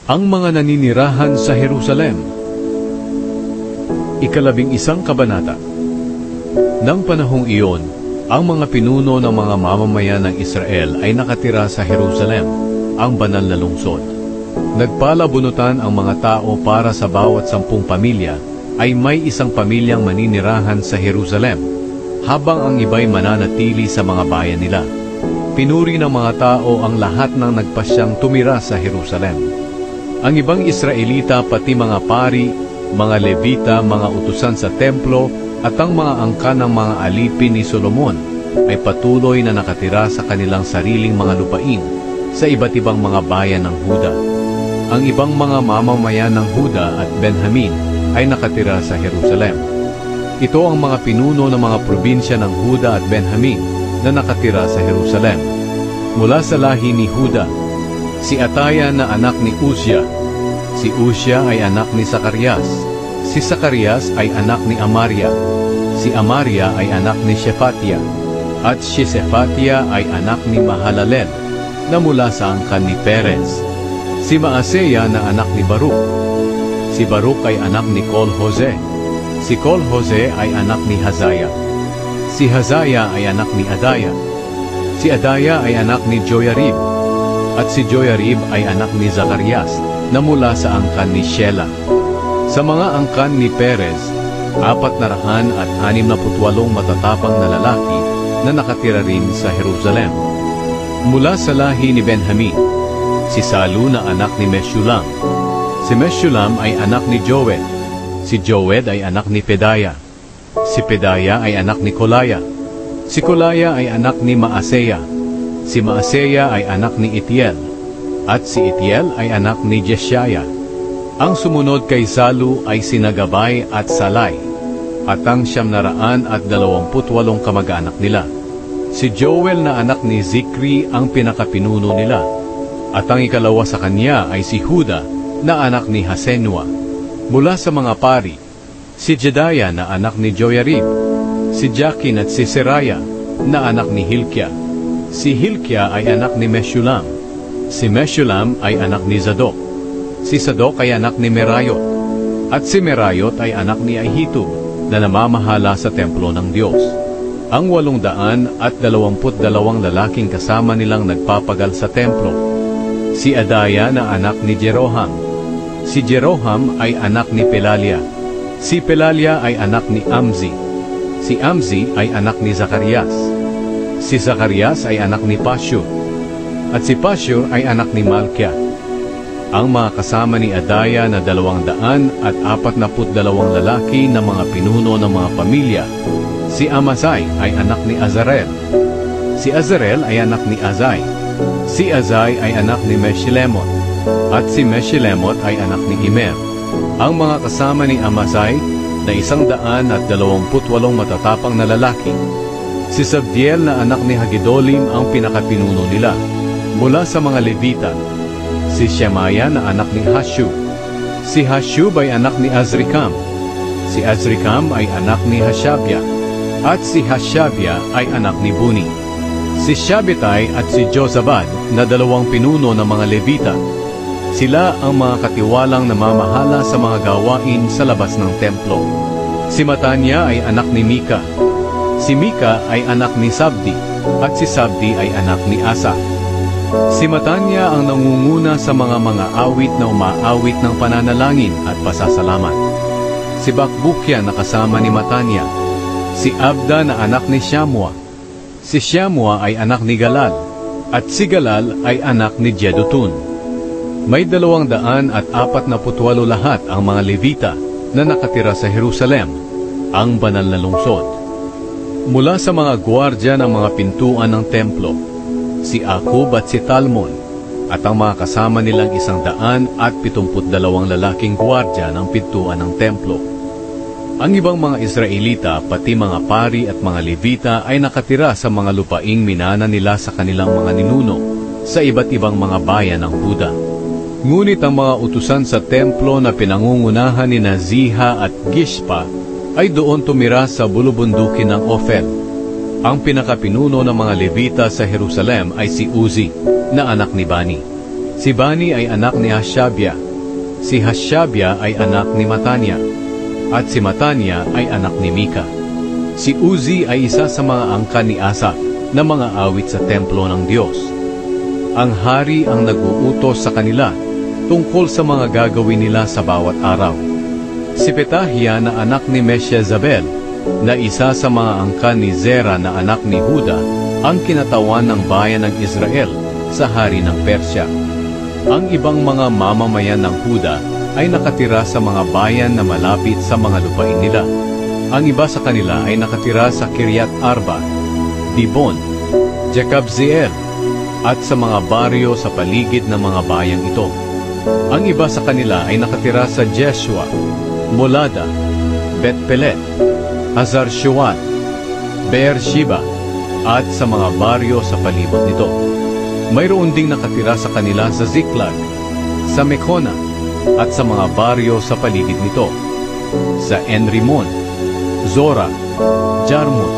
Ang mga naninirahan sa Jerusalem. 11 kabanata. Nang panahong iyon, ang mga pinuno ng mga mamamayan ng Israel ay nakatira sa Jerusalem, ang banal na lungsod. Nagpalabunutan ang mga tao para sa bawat 10 pamilya ay may isang pamilyang maninirahan sa Jerusalem, habang ang iba'y mananatili sa mga bayan nila. Pinuri ng mga tao ang lahat ng nagpasyang tumira sa Jerusalem. Ang ibang Israelita, pati mga pari, mga Levita, mga utusan sa templo, at ang mga angkan ng mga alipin ni Solomon ay patuloy na nakatira sa kanilang sariling mga lupain sa iba't ibang mga bayan ng Huda. Ang ibang mga mamamayan ng Huda at Benjamin ay nakatira sa Jerusalem. Ito ang mga pinuno ng mga probinsya ng Huda at Benjamin na nakatira sa Jerusalem. Mula sa lahi ni Huda, si Ataya na anak ni Uzia. Si Uzia ay anak ni Zacarias. Si Zacarias ay anak ni Amaria. Si Amaria ay anak ni Shefatia. At si Shefatia ay anak ni Mahalalel, na mula sa angkan ni Perez. Si Maaseya na anak ni Baruch. Si Baruch ay anak ni Kol-Hose. Si Kol-Hose ay anak ni Hazaya. Si Hazaya ay anak ni Adaya. Si Adaya ay anak ni Joyarib. At si Joyarib ay anak ni Zacarias, na mula sa angkan ni Shela. Sa mga angkan ni Perez, 468 matatapang na lalaki na nakatira rin sa Jerusalem. Mula sa lahi ni Benjamin, si Salu na anak ni Meshulam. Si Meshulam ay anak ni Joed. Si Joed ay anak ni Pedaya. Si Pedaya ay anak ni Kolaya. Si Kolaya ay anak ni Maaseya. Si Maaseya ay anak ni Itiel. At si Itiel ay anak ni Jeshaya. Ang sumunod kay Salu ay sina Gabay at Salai, at ang 928 kamag-anak nila. Si Joel na anak ni Zikri ang pinakapinuno nila, at ang ikalawa sa kanya ay si Huda na anak ni Hasenua. Mula sa mga pari, si Jedaya na anak ni Joyarib, si Jakin at si Seraya na anak ni Hilkia. Si Hilkia ay anak ni Meshulam. Si Meshulam ay anak ni Zadok. Si Zadok ay anak ni Merayot. At si Merayot ay anak ni Ahitub na namamahala sa templo ng Diyos. Ang 822 lalaking kasama nilang nagpapagal sa templo. Si Adaya na anak ni Jeroham. Si Jeroham ay anak ni Pelalia. Si Pelalia ay anak ni Amzi. Si Amzi ay anak ni Zacarias. Si Zacarias ay anak ni Pashur. At si Pashur ay anak ni Malkia. Ang mga kasama ni Adaya na 242 lalaki na mga pinuno ng mga pamilya. Si Amasai ay anak ni Azarel. Si Azarel ay anak ni Azai. Si Azai ay anak ni Meshilemot. At si Meshilemot ay anak ni Imer. Ang mga kasama ni Amasai na 128 matatapang na lalaki. Si Sabdiel na anak ni Hagidolim ang pinakapinuno nila. Mula sa mga Levita, si Shemaya na anak ni Hashub. Si Hashub ay anak ni Azrikam. Si Azrikam ay anak ni Hashabya. At si Hashabya ay anak ni Buni. Si Shabetai at si Jozabad na 2 pinuno ng mga Levita. Sila ang mga katiwalang namamahala sa mga gawain sa labas ng templo. Si Matanya ay anak ni Mika. Si Mika ay anak ni Sabdi. At si Sabdi ay anak ni Asa. Si Matanya ang nangunguna sa mga awit na umaawit ng pananalangin at pasasalamat. Si Bakbukya na kasama ni Matanya. Si Abda na anak ni Shamua. Si Shamua ay anak ni Galal. At si Galal ay anak ni Jedutun. May 248 lahat ang mga Levita na nakatira sa Jerusalem, ang banal na lungsod. Mula sa mga gwardya ng mga pintuan ng templo, si Akub at si Talmon, at ang mga kasama nilang 172 lalaking gwardya ng pintuan ng templo. Ang ibang mga Israelita, pati mga pari at mga Levita ay nakatira sa mga lupaing minana nila sa kanilang mga ninuno sa iba't ibang mga bayan ng Huda. Ngunit ang mga utusan sa templo na pinangungunahan ni Ziha at Gishpa ay doon tumira sa bulubundukin ng Ophel. Ang pinakapinuno ng mga Levita sa Jerusalem ay si Uzi, na anak ni Bani. Si Bani ay anak ni Hashabia. Si Hashabia ay anak ni Matania. At si Matania ay anak ni Mika. Si Uzi ay isa sa mga angkan ni Asa na mga awit sa templo ng Diyos. Ang hari ang nag-uutos sa kanila tungkol sa mga gagawin nila sa bawat araw. Si Petahia na anak ni Meshezabel, na isa sa mga angkan ni Zera na anak ni Huda, ang kinatawan ng bayan ng Israel sa hari ng Persya. Ang ibang mga mamamayan ng Huda ay nakatira sa mga bayan na malapit sa mga lupain nila. Ang iba sa kanila ay nakatira sa Kiryat Arba, Dibon, Jekabzeel, at sa mga baryo sa paligid ng mga bayang ito. Ang iba sa kanila ay nakatira sa Jeshua, Molada, Bet-Pelet, Hazar-Shual, Beer-Sheba, at sa mga baryo sa palibot nito. Mayroon ding nakatira sa kanila sa Ziklag, sa Mekona, at sa mga baryo sa paligid nito, sa Enrimon, Zora, Jarmut,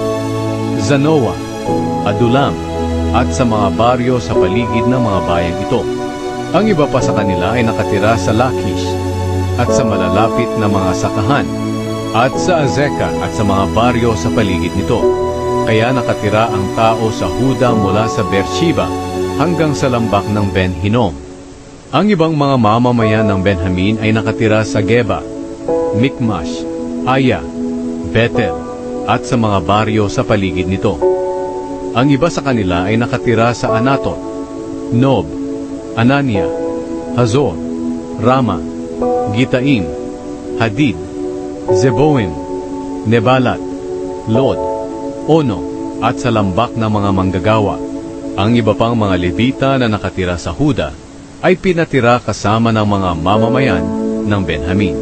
Zanoa, Adulam, at sa mga baryo sa paligid ng mga bayang ito. Ang iba pa sa kanila ay nakatira sa Lakish, at sa malalapit na mga sakahan, at sa Azeka at sa mga baryo sa paligid nito. Kaya nakatira ang tao sa Huda mula sa Beersheba hanggang sa lambak ng Ben Hinnom. Ang ibang mga mamamayan ng Benjamin ay nakatira sa Geba, Mikmash, Aya, Bethel, at sa mga baryo sa paligid nito. Ang iba sa kanila ay nakatira sa Anatot, Nob, Anania, Hazor, Rama, Gitaim, Hadid, Zeboim, Nebalat, Lod, Ono, at sa lambak ng mga manggagawa. Ang iba pang mga Levita na nakatira sa Huda ay pinatira kasama ng mga mamamayan ng Benjamin.